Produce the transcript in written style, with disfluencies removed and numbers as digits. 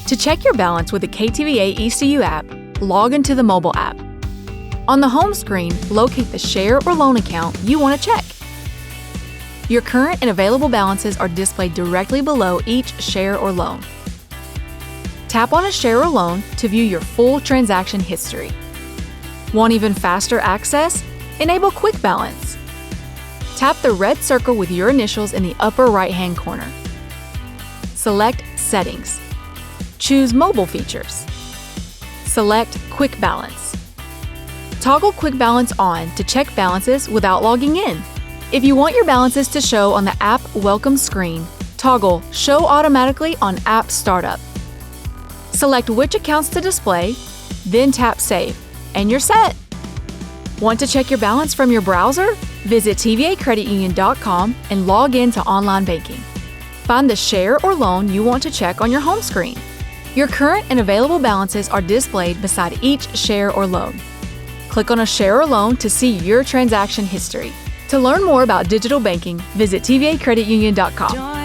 To check your balance with the KTVAECU app, log into the mobile app. On the home screen, locate the share or loan account you want to check. Your current and available balances are displayed directly below each share or loan. Tap on a share or loan to view your full transaction history. Want even faster access? Enable Quick Balance. Tap the red circle with your initials in the upper right-hand corner. Select Settings. Choose Mobile Features. Select Quick Balance. Toggle Quick Balance on to check balances without logging in. If you want your balances to show on the app welcome screen, toggle Show Automatically on App Startup. Select which accounts to display, then tap Save, and you're set. Want to check your balance from your browser? Visit TVACreditUnion.com and log in to online banking. Find the share or loan you want to check on your home screen. Your current and available balances are displayed beside each share or loan. Click on a share or loan to see your transaction history. To learn more about digital banking, visit TVACreditUnion.com.